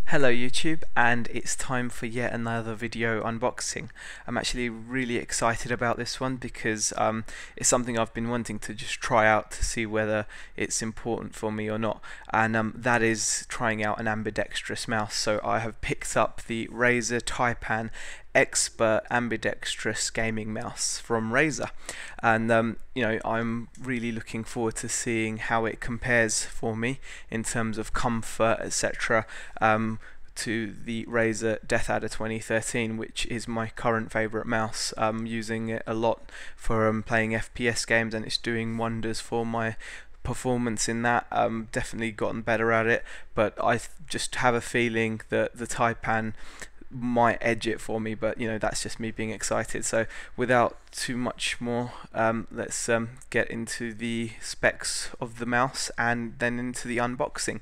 Hello YouTube, and it's time for yet another video unboxing. I'm actually really excited about this one because it's something I've been wanting to just try out to see whether it's important for me or not, and that is trying out an ambidextrous mouse. So I have picked up the Razer Taipan Expert Ambidextrous gaming mouse from Razer, and I'm really looking forward to seeing how it compares for me in terms of comfort, etc. To the Razer DeathAdder 2013, which is my current favourite mouse. I'm using it a lot for playing FPS games, and it's doing wonders for my performance in that. Definitely gotten better at it, but I just have a feeling that the Taipan might edge it for me, but that's just me being excited. So without too much more, let's get into the specs of the mouse and then into the unboxing.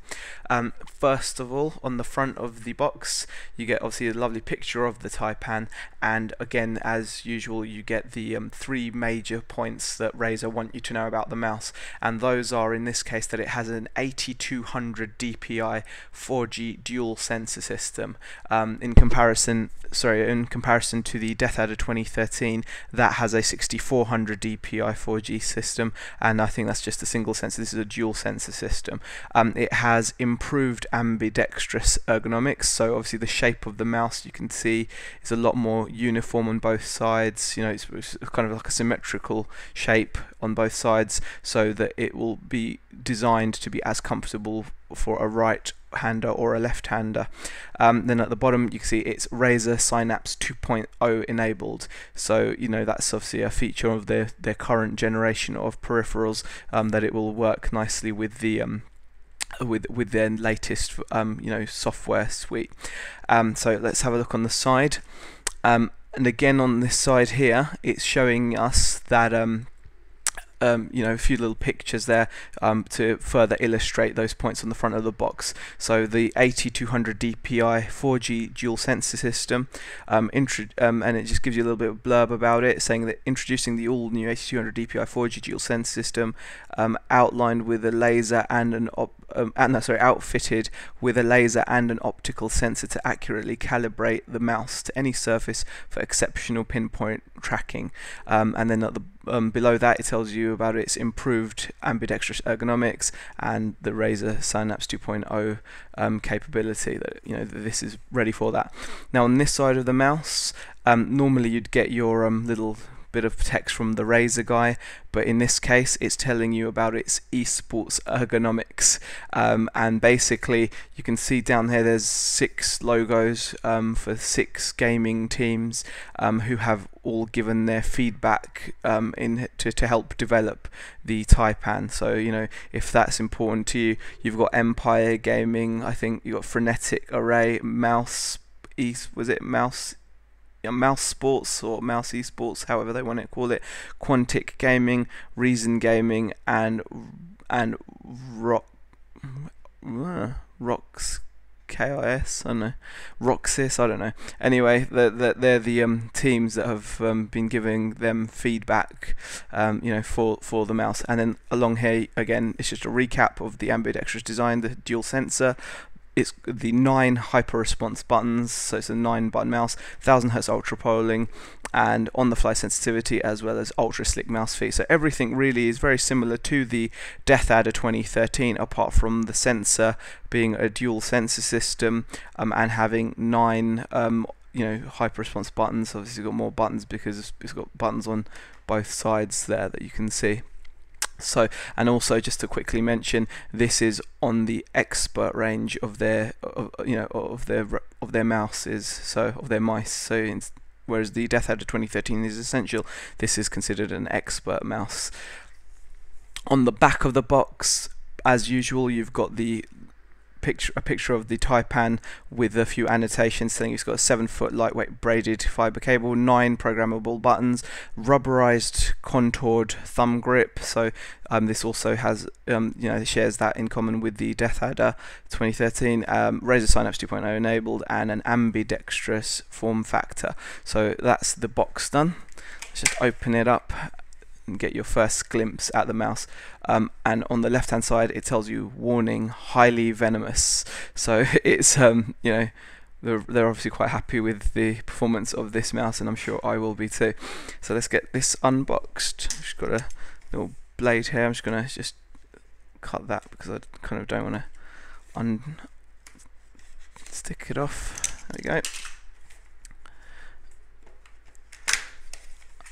First of all, on the front of the box you get obviously a lovely picture of the Taipan, and again, as usual, you get the three major points that Razer want you to know about the mouse, and those are, in this case, that it has an 8200 DPI 4G dual sensor system. In comparison to the DeathAdder 2013, that has a 6400 DPI 4G system, and I think that's just a single sensor. This is a dual sensor system. It has improved ambidextrous ergonomics, so obviously the shape of the mouse, you can see, is a lot more uniform on both sides. It's kind of like a symmetrical shape on both sides, so that it will be designed to be as comfortable for a right-hander or a left-hander. Then at the bottom you can see it's Razer Synapse 2.0 enabled, so that's obviously a feature of their current generation of peripherals, that it will work nicely with the with their latest software suite. So let's have a look on the side, and again on this side here it's showing us that a few little pictures there to further illustrate those points on the front of the box. So the 8200 DPI 4G dual sensor system, and it just gives you a little bit of blurb about it, saying that introducing the all new 8200 DPI 4G dual sensor system, outlined with a laser and an outfitted with a laser and an optical sensor to accurately calibrate the mouse to any surface for exceptional pinpoint tracking. And then at the below that it tells you about its improved ambidextrous ergonomics and the Razer Synapse 2.0 capability, that this is ready for that. Now on this side of the mouse, normally you'd get your little bit of text from the Razer guy, but in this case it's telling you about its esports ergonomics, and basically you can see down here there's 6 logos for 6 gaming teams who have all given their feedback to help develop the Taipan. So if that's important to you, you've got Empire Gaming, I think you've got Frenetic Array, Mouse Sports or Mouse Esports, however they want to call it, Quantic Gaming, Reason Gaming, and Rox KIS, I don't know, Roxys, I don't know. Anyway, they're the teams that have been giving them feedback, for the mouse. And then along here again, it's just a recap of the ambidextrous design, the dual sensor. It's the 9 hyper response buttons, so it's a 9-button mouse, 1000Hz ultra polling, and on the fly sensitivity, as well as ultra slick mouse feet. So everything really is very similar to the DeathAdder 2013, apart from the sensor being a dual sensor system, and having 9 hyper response buttons. Obviously it's got more buttons because it's got buttons on both sides there that you can see. So, and also just to quickly mention, this is on the expert range of their mouses, so of their mice. So whereas the DeathAdder 2013 is essential, this is considered an expert mouse. On the back of the box, as usual, you've got a picture of the Taipan with a few annotations saying it's got a 7-foot lightweight braided fiber cable, 9 programmable buttons, rubberized contoured thumb grip. So this also has shares that in common with the DeathAdder 2013, Razer Synapse 2.0 enabled, and an ambidextrous form factor. So that's the box done. Let's just open it up and get your first glimpse at the mouse. And on the left hand side it tells you warning, highly venomous. So it's you know, they're obviously quite happy with the performance of this mouse, and I'm sure I will be too. So let's get this unboxed. I've just got a little blade here. I'm just gonna cut that because I kind of don't want to stick it off. There we go.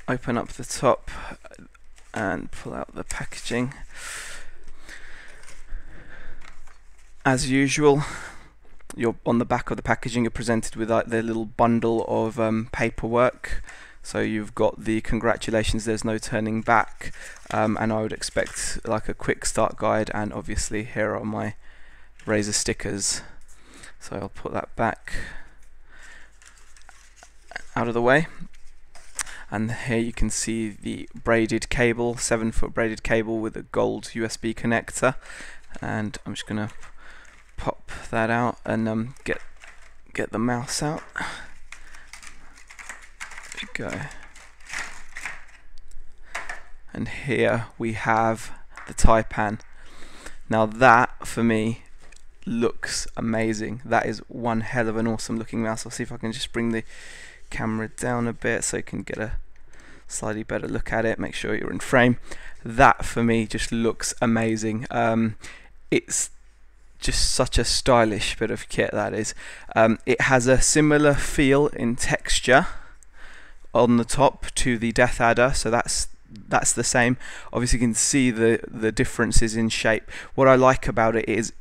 Open up the top and pull out the packaging. As usual, you're on the back of the packaging, you're presented with like the little bundle of paperwork. So you've got the congratulations, there's no turning back, and I would expect like a quick start guide, and obviously here are my Razer stickers. So I'll put that back out of the way. And here you can see the braided cable, 7-foot braided cable with a gold USB connector. And I'm just gonna pop that out and get the mouse out. There we go. And here we have the Taipan. Now that for me looks amazing. That is one hell of an awesome looking mouse. I'll see if I can just bring the camera down a bit so you can get a slightly better look at it. Make sure you're in frame. That for me just looks amazing. It's just such a stylish bit of kit, that is. It has a similar feel in texture on the top to the Death Adder, so that's the same. Obviously you can see the differences in shape. What I like about it is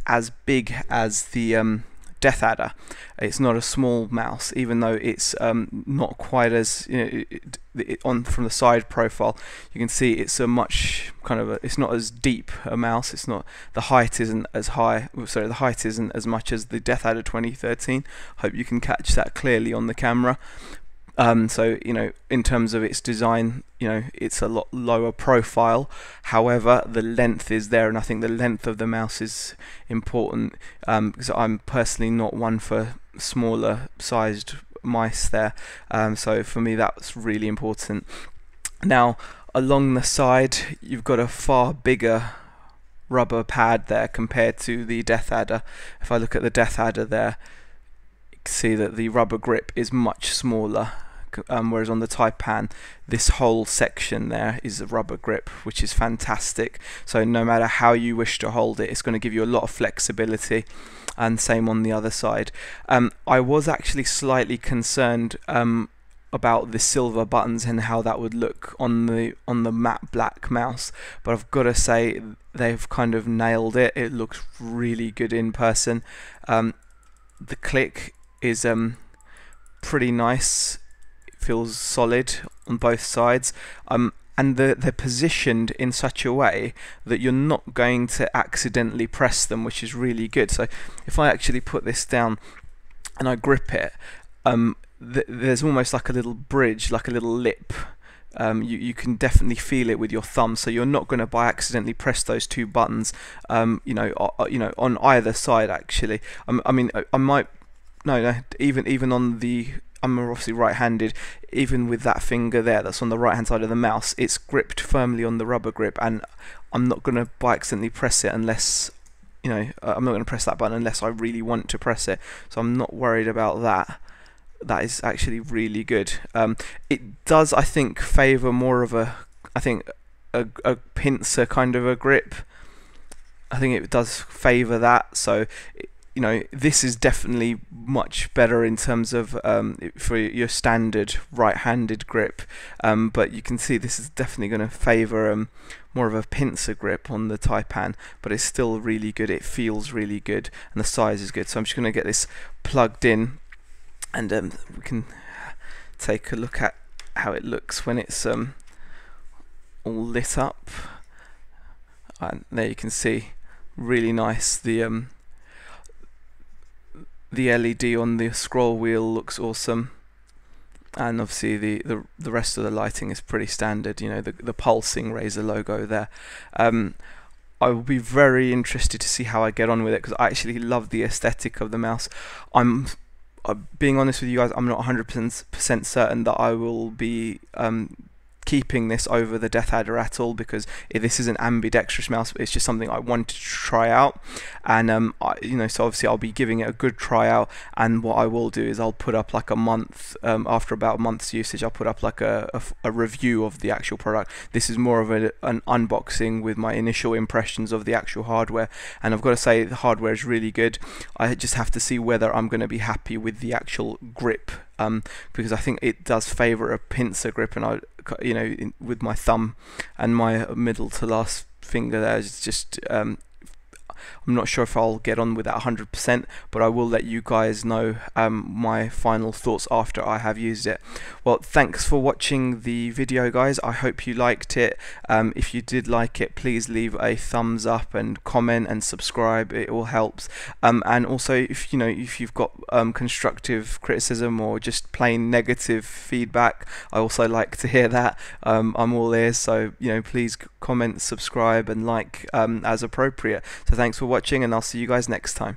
as big as the Death Adder. It's not a small mouse, even though it's not quite as, you know, from the side profile you can see it's a much kind of it's not as deep a mouse. It's not, the height isn't as high, sorry, the height isn't as much as the Death Adder 2013. Hope you can catch that clearly on the camera. So, you know, in terms of its design, you know, it's a lot lower profile. However, the length is there, and I think the length of the mouse is important, because I'm personally not one for smaller sized mice there. So for me that's really important. Now along the side you've got a far bigger rubber pad there compared to the Death Adder. If I look at the Death Adder there, you can see that the rubber grip is much smaller. Whereas on the Taipan, this whole section there is a rubber grip, which is fantastic. So no matter how you wish to hold it, it's going to give you a lot of flexibility. And same on the other side. I was actually slightly concerned about the silver buttons and how that would look on the matte black mouse, but I've got to say they've kind of nailed it. It looks really good in person. The click is pretty nice. Feels solid on both sides, and they're positioned in such a way that you're not going to accidentally press them, which is really good. So if I actually put this down and I grip it, there's almost like a little bridge, like a little lip. You can definitely feel it with your thumb, so you're not going to by accidentally press those two buttons, you know, on either side. Actually, I mean, I might, no, even on the, I'm obviously right-handed. Even with that finger there that's on the right-hand side of the mouse, it's gripped firmly on the rubber grip, and I'm not going to by accidentally press it unless, you know, I'm not going to press that button unless I really want to press it. So I'm not worried about that. That is actually really good. It does, I think, favour more of a pincer kind of a grip. I think it does favour that. So, you know, this is definitely much better in terms of for your standard right-handed grip, but you can see this is definitely going to favour more of a pincer grip on the Taipan, but it's still really good. It feels really good, and the size is good. So I'm just going to get this plugged in, and we can take a look at how it looks when it's all lit up. And there you can see, really nice. The LED on the scroll wheel looks awesome, and obviously the rest of the lighting is pretty standard. You know, the pulsing Razer logo there. I will be very interested to see how I get on with it, because I actually love the aesthetic of the mouse. I'm being honest with you guys, I'm not 100% certain that I will be keeping this over the Death Adder at all, because this is an ambidextrous mouse. It's just something I wanted to try out, and so obviously I'll be giving it a good try out. And what I will do is I'll put up like a month, after about a month's usage, I'll put up like a review of the actual product. This is more of an unboxing with my initial impressions of the actual hardware, and I've got to say the hardware is really good. I just have to see whether I'm going to be happy with the actual grip, because I think it does favour a pincer grip, and with my thumb and my middle to last finger there is just I'm not sure if I'll get on with that 100%, but I will let you guys know my final thoughts after I have used it. Well, thanks for watching the video, guys. I hope you liked it. If you did like it, please leave a thumbs up and comment and subscribe. It all helps. And also, if you've got constructive criticism or just plain negative feedback, I also like to hear that. I'm all ears, so please comment, subscribe, and like as appropriate. So thanks for watching, and I'll see you guys next time.